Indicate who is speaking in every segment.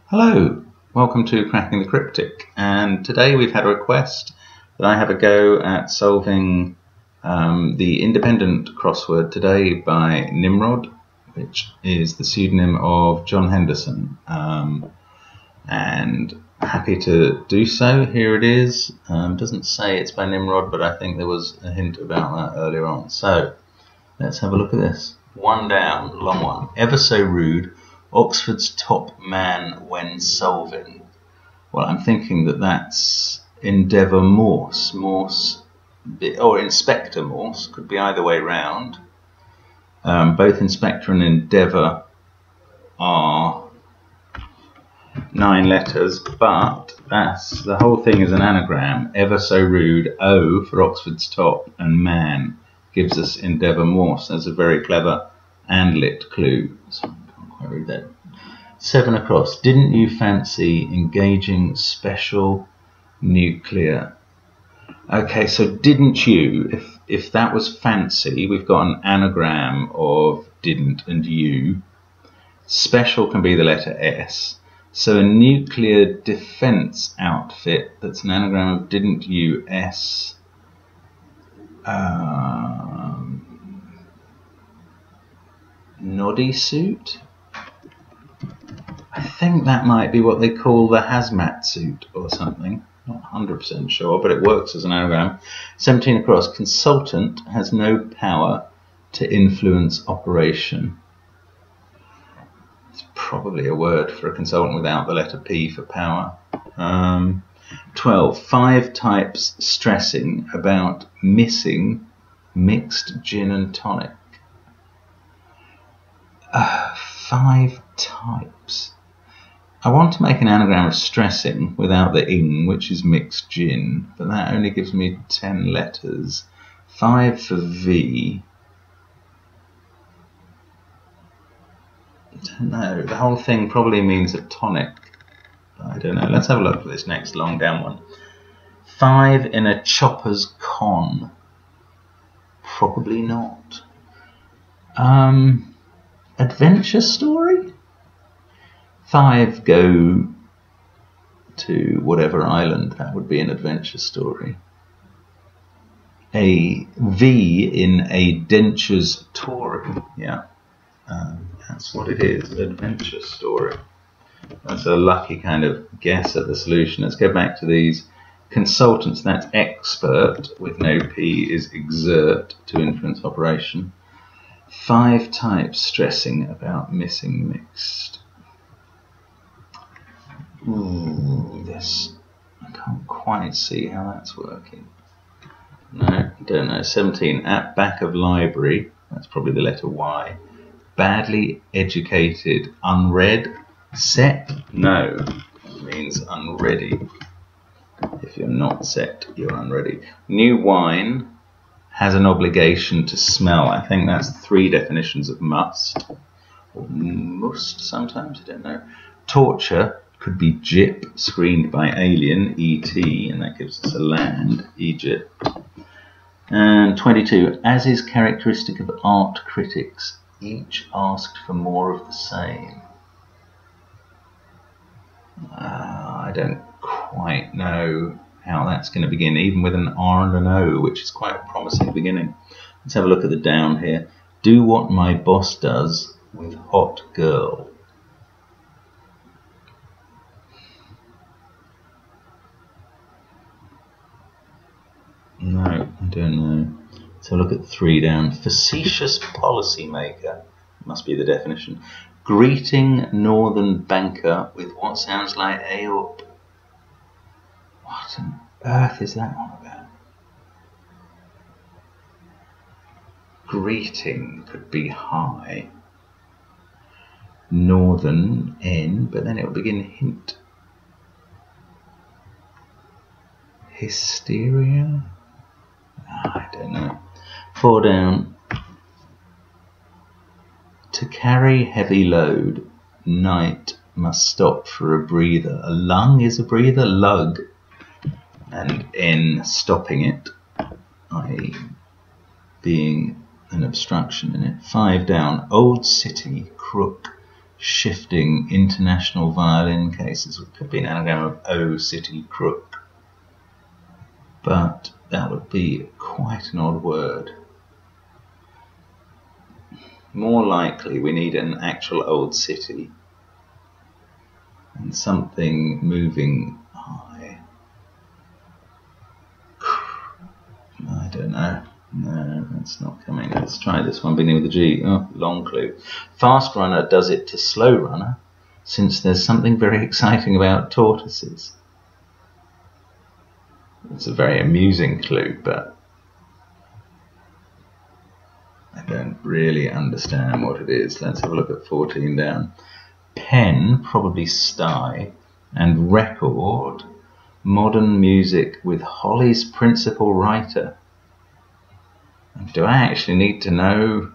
Speaker 1: Hello, welcome to Cracking the Cryptic, and today we've had a request that I have a go at solving the independent crossword today by Nimrod, which is the pseudonym of John Henderson, and happy to do so. Here it is. Doesn't say it's by Nimrod, but I think there was a hint about that earlier on. So let's have a look at this. One down, long one. Ever so rude, Oxford's top man when solving. Well, I'm thinking that that's Endeavour Morse. Morse, or Inspector Morse, could be either way round. Both Inspector and Endeavour are 9 letters, but that's the whole thing is an anagram. Ever so rude, O for Oxford's top, and man gives us Endeavour Morse. That's a very clever and lit clue. So I can't quite read that. 7 across. Didn't you fancy engaging special nuclear? Okay, so didn't you? If that was fancy, we've got an anagram of didn't and you. Special can be the letter S. So a nuclear defense outfit that's an anagram of didn't you S. Noddy suit? I think that might be what they call the hazmat suit or something. Not 100% sure, but it works as an anagram. 17 across. Consultant has no power to influence operation. It's probably a word for a consultant without the letter P for power. 12. 5 types stressing about missing mixed gin and tonic. 5 types. I want to make an anagram of stressing without the ing, which is mixed gin, but that only gives me 10 letters. 5 for V. I don't know. The whole thing probably means a tonic. I don't know. Let's have a look for this next long down one. 5 in a chopper's con. Probably not. Adventure story? 5 go to whatever island. That would be an adventure story. A V in a dentures Tory. Yeah, that's what it is. Adventure story. That's a lucky kind of guess at the solution. Let's go back to these consultants. That's expert with no P is exert to influence operation. 5 types stressing about missing mixed. This, I can't quite see how that's working. No, don't know. 17, at back of library. That's probably the letter Y. Badly educated, unread. Set? No, it means unready. If you're not set, you're unready. New wine has an obligation to smell. I think that's 3 definitions of must. Or must sometimes, I don't know. Torture could be Gyp, screened by alien, E.T., and that gives us a land, Egypt. And 22, as is characteristic of art critics, each asked for more of the same. I don't quite know how that's going to begin, even with an R and an O, which is quite a promising beginning. Let's have a look at the down here. Do what my boss does with hot girl. No, I don't know. So look at 3 down. Facetious policymaker. Must be the definition. Greeting northern banker with what sounds like a up. What on earth is that one about? Greeting could be high. Northern N, but then it will begin hint. Hysteria? I don't know. 4 down. To carry heavy load, night must stop for a breather. A lung is a breather, lug, and N stopping it, i.e. being an obstruction in it. 5 down. Old city, crook, shifting international violin cases. It could be an anagram of O City Crook, but that would be quite an odd word. More likely we need an actual old city and something moving high. I don't know. No, that's not coming. Let's try this one beginning with a G. Oh, long clue. Fast runner does it to slow runner, since there's something very exciting about tortoises. It's a very amusing clue, but I don't really understand what it is. Let's have a look at 14 down. Pen, probably sty, and record, modern music with Holly's principal writer. Do I actually need to know?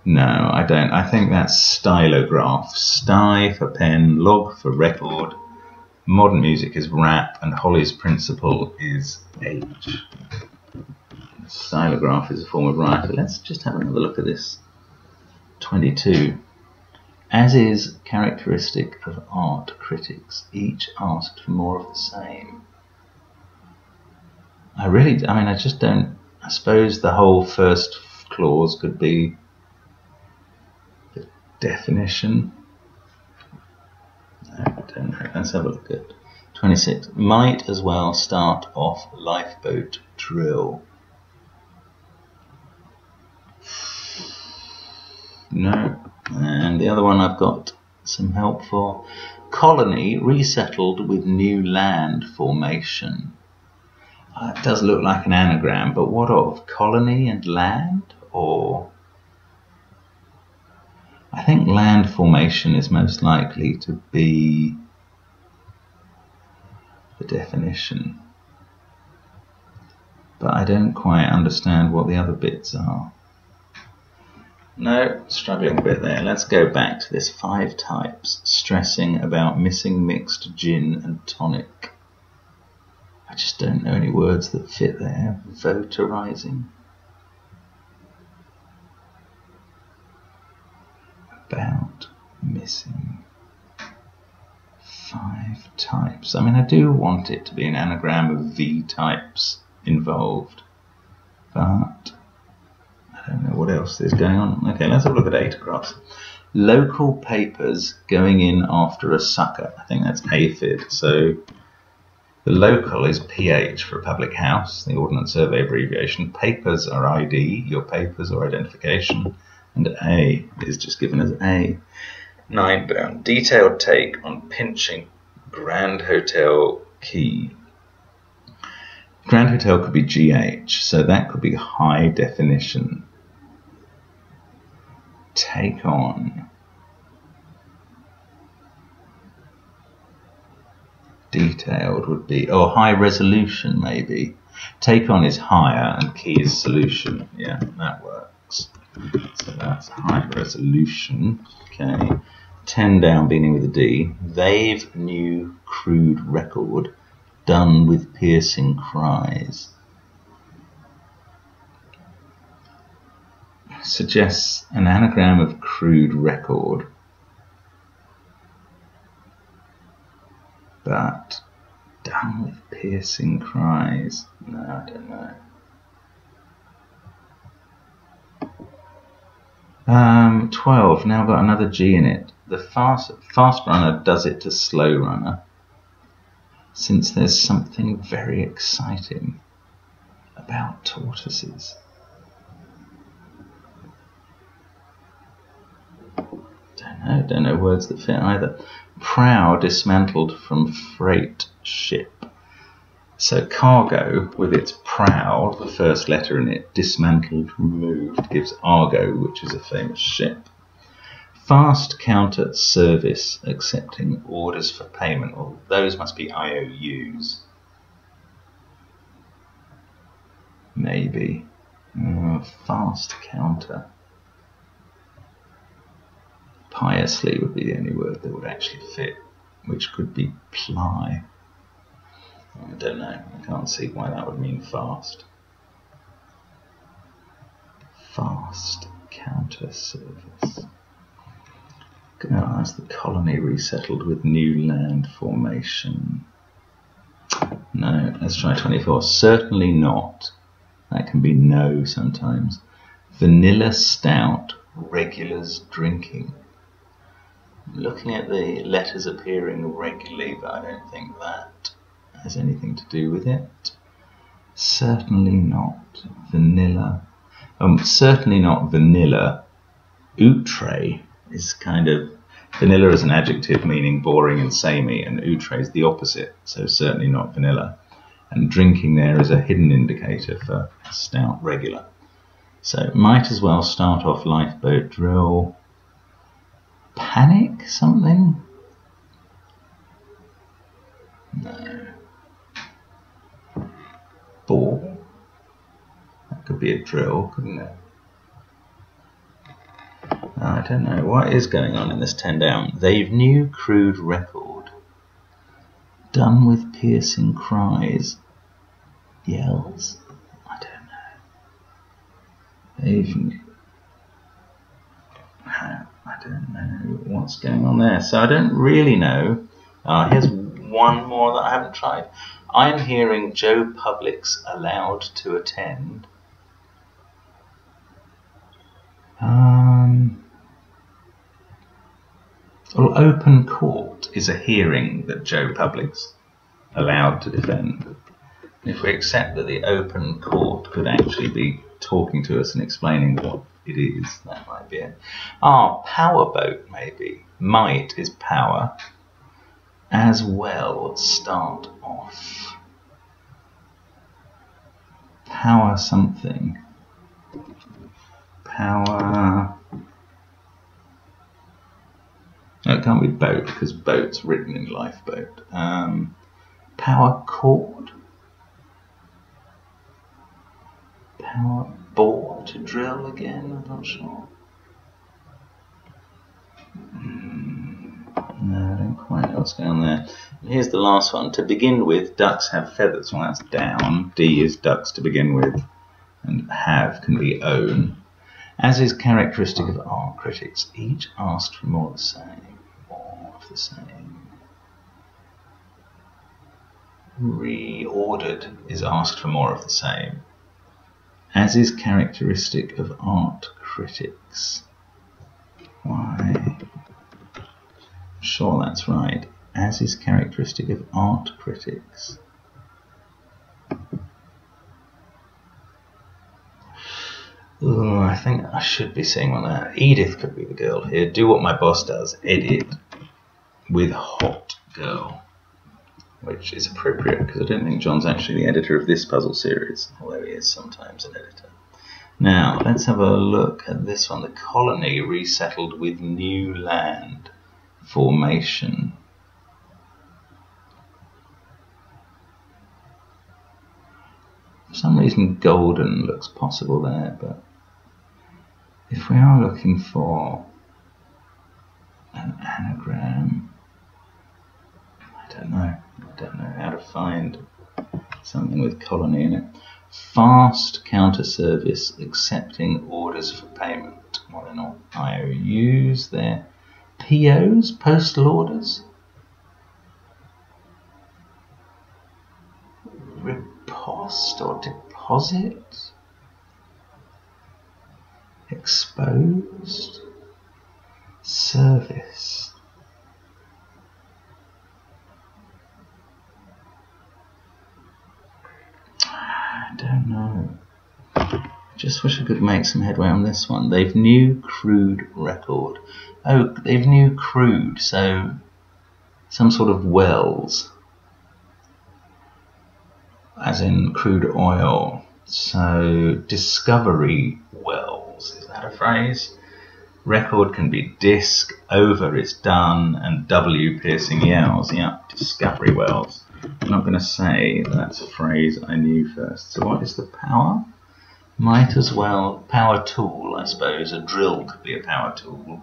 Speaker 1: No, I don't. I think that's stylograph. Sty for pen, log for record, modern music is rap, and Holly's principal is H. Stylograph is a form of writer. Let's just have another look at this. 22. As is characteristic of art critics, each asked for more of the same. I just don't. I suppose the whole first clause could be the definition. No, I don't know. Let's have a look at 26. Might as well start off lifeboat drill. No. And the other one I've got some help for. Colony resettled with new land formation. It does look like an anagram, but what of? Colony and land? Or I think land formation is most likely to be the definition, but I don't quite understand what the other bits are. No, struggling a bit there. Let's go back to this 5 types, stressing about missing mixed gin and tonic. I just don't know any words that fit there. Voterizing. About missing 5 types. I mean, I do want it to be an anagram of V types involved, but I don't know what else is going on. Okay, let's have a look at 8 across. Local papers going in after a sucker. I think that's aphid. So the local is PH for public house, the Ordnance Survey abbreviation. Papers are ID, your papers or identification, and A is just given as A. 9 down. Detailed take on pinching Grand Hotel key. Grand Hotel could be GH, so that could be high definition. Take on. Detailed would be, oh, high resolution maybe. Take on is higher and key is solution. Yeah, that works. So that's high resolution. Okay. 10 down beginning with a D. They've new crude record done with piercing cries. Suggests an anagram of crude record, but done with piercing cries. No, I don't know. 12, now got another G in it. The fast runner does it to slow runner, since there's something very exciting about tortoises. Don't know words that fit either. Prow dismantled from freight ship. So cargo with its prow, the first letter in it, dismantled, removed, gives Argo, which is a famous ship. Fast counter service accepting orders for payment. Well, those must be IOUs. Maybe. Fast counter. Piously would be the only word that would actually fit, which could be ply. I don't know. I can't see why that would mean fast. Fast counter service. As the colony resettled with new land formation. No, let's try 24. Certainly not. That can be no sometimes. Vanilla stout, regulars drinking. I'm looking at the letters appearing regularly, but I don't think that has anything to do with it. Certainly not vanilla. Certainly not vanilla. Outre is kind of, vanilla is an adjective meaning boring and samey, and outre is the opposite, so certainly not vanilla. And drinking there is a hidden indicator for stout regular. So might as well start off lifeboat drill. Panic something? No. Ball? That could be a drill, couldn't it? I don't know. What is going on in this 10 down? They've new crude record. Done with piercing cries. Yells? I don't know. They've... I don't know what's going on there. So I don't really know. Here's one more that I haven't tried. I'm hearing Joe Public's allowed to attend. Well, open court is a hearing that Joe Public's allowed to defend. If we accept that the open court could actually be talking to us and explaining what it is, that might be it. Powerboat maybe. Might is power. As well start off. Power something. Power... No, it can't be boat because boat's written in lifeboat. Power cord. Power bore to drill again, I'm not sure. No, I don't quite know what's going on there. And here's the last one. To begin with, ducks have feathers. Well, that's down. D is ducks to begin with. And have can be own. As is characteristic of art critics, each asked for more of the same. More of the same. Reordered is asked for more of the same. As is characteristic of art critics. Why? I'm sure that's right. As is characteristic of art critics. Ooh, I think I should be seeing one there. Edith could be the girl here. Do what my boss does. Edit with hot girl. Which is appropriate because I don't think John's actually the editor of this puzzle series, although he is sometimes an editor. Now, let's have a look at this one. The colony resettled with new land formation. For some reason, golden looks possible there, but if we are looking for an anagram, I don't know how to find something with colony in it. Fast counter service accepting orders for payment. Well, they're not IOUs, they're POs, postal orders. Riposte or deposit. Exposed. Service. I don't know. I just wish I could make some headway on this one. They've new crude record. Oh, they've new crude, so some sort of wells. As in crude oil. So discovery wells, is that a phrase? Record can be disc, over is done, and W piercing yells. Yeah, discovery wells. I'm not going to say that's a phrase I knew first. So what is the power? Might as well, power tool, I suppose. A drill could be a power tool.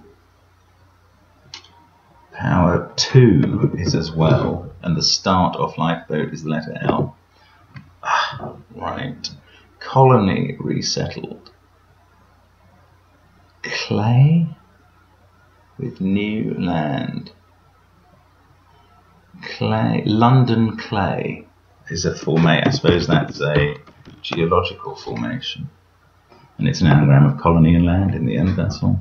Speaker 1: Power 2 is as well, and the start of lifeboat is the letter L. Right. Colony resettled. Clay with new land. Clay, London Clay is a formation. I suppose that's a geological formation. And it's an anagram of colony and land in the end, that's all.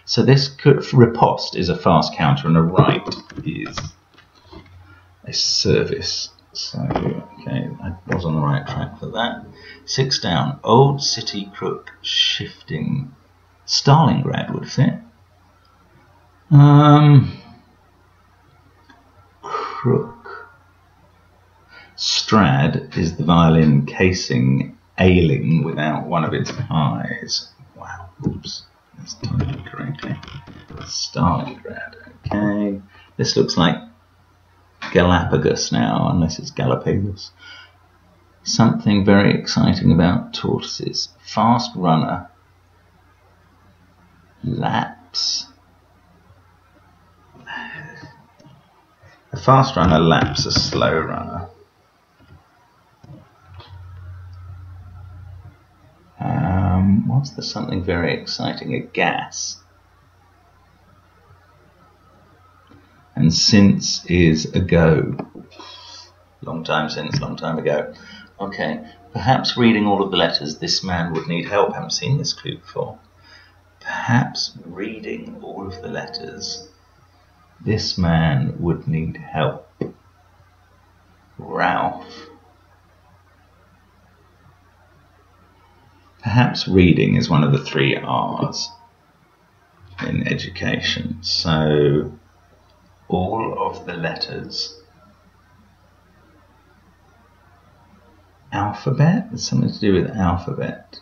Speaker 1: So this riposte is a fast counter and a right is a service. So, okay, I was on the right track for that. 6 down. Old City Crook shifting. Stalingrad would fit. Crook. Strad is the violin casing ailing without one of its eyes. Wow, oops, that's typed correctly. Stalingrad, okay. This looks like Galapagos now, unless it's Galapagos. Something very exciting about tortoises. Fast runner. Laps. A fast runner laps a slow runner. What's the something very exciting? A gas. And since is ago. Long time since, long time ago. Okay, perhaps reading all of the letters, this man would need help. I haven't seen this clue before. Perhaps reading all of the letters, this man would need help. Ralph. Perhaps reading is one of the 3 R's in education. So all of the letters. Alphabet? It's something to do with alphabet.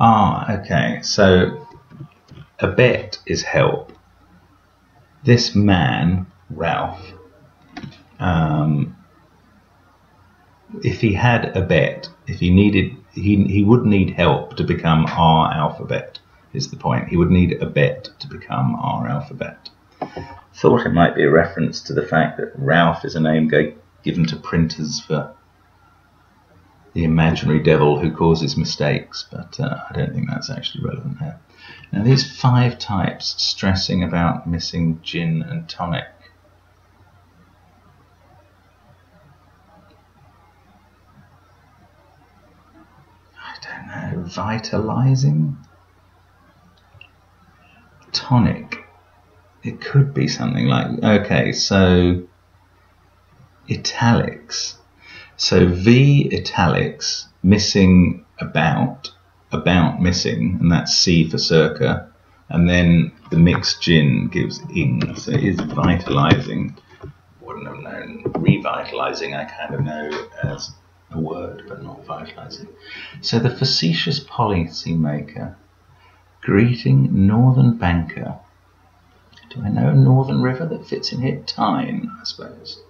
Speaker 1: Ah, okay. So a bet is help. This man, Ralph, if he had a bet, if he needed, he would need help to become our alphabet, is the point. He would need a bet to become our alphabet. Thought it might be a reference to the fact that Ralph is a name given to printers for the imaginary devil who causes mistakes, but I don't think that's actually relevant here. Now these 5 types stressing about missing gin and tonic. I don't know, vitalizing? Tonic. It could be something like, okay, so italics. So V italics, missing about missing, and that's C for circa, and then the mixed gin gives ing, so it is vitalizing. Wouldn't have known. Revitalizing I kind of know as a word, but not vitalizing. So the facetious policymaker, greeting northern banker. Do I know a northern river that fits in here? Tyne, I suppose.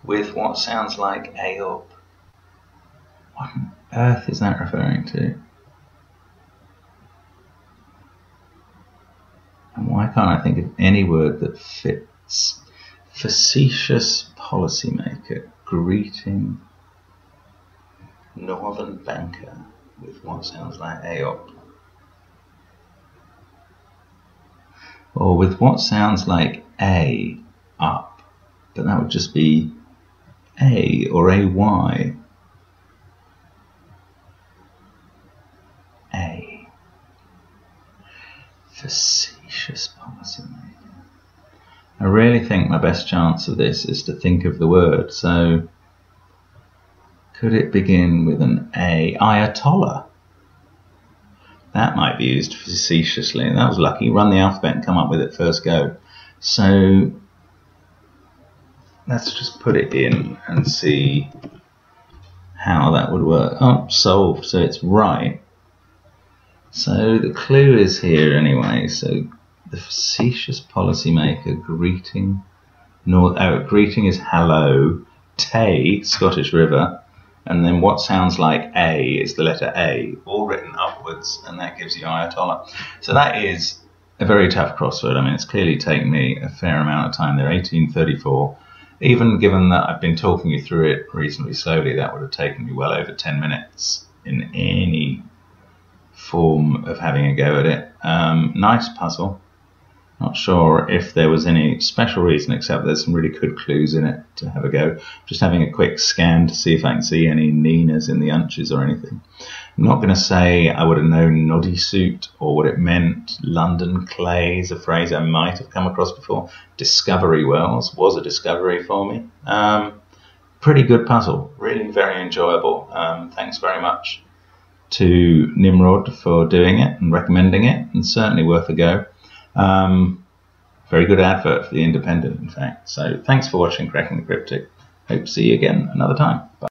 Speaker 1: With what sounds like Aob. What on earth is that referring to? And why can't I think of any word that fits? Facetious policymaker, greeting northern banker with what sounds like Aob. Or with what sounds like A, up, but that would just be A or AY. A. Facetious policymaker. I really think my best chance of this is to think of the word. So, could it begin with an A? Ayatollah. That might be used facetiously. That was lucky. Run the alphabet and come up with it first go. So, let's just put it in and see how that would work. Oh, solved. So it's right. So the clue is here anyway. So the facetious policymaker greeting. Greeting is hello. Tay, Scottish River. And then what sounds like A is the letter A, all written upwards, and that gives you Ayatollah. So that is a very tough crossword. I mean, it's clearly taken me a fair amount of time there, 1834. Even given that I've been talking you through it reasonably slowly, that would have taken me well over 10 minutes in any form of having a go at it. Nice puzzle. Not sure if there was any special reason, except there's some really good clues in it to have a go. Just having a quick scan to see if I can see any Ninas in the unches or anything. I'm not going to say I would have known noddy suit or what it meant. London clay is a phrase I might have come across before. Discovery wells was a discovery for me. Pretty good puzzle. Really very enjoyable. Thanks very much to Nimrod for doing it and recommending it, and certainly worth a go. Very good advert for the Independent, in fact. So thanks for watching Cracking the Cryptic. Hope to see you again another time. Bye.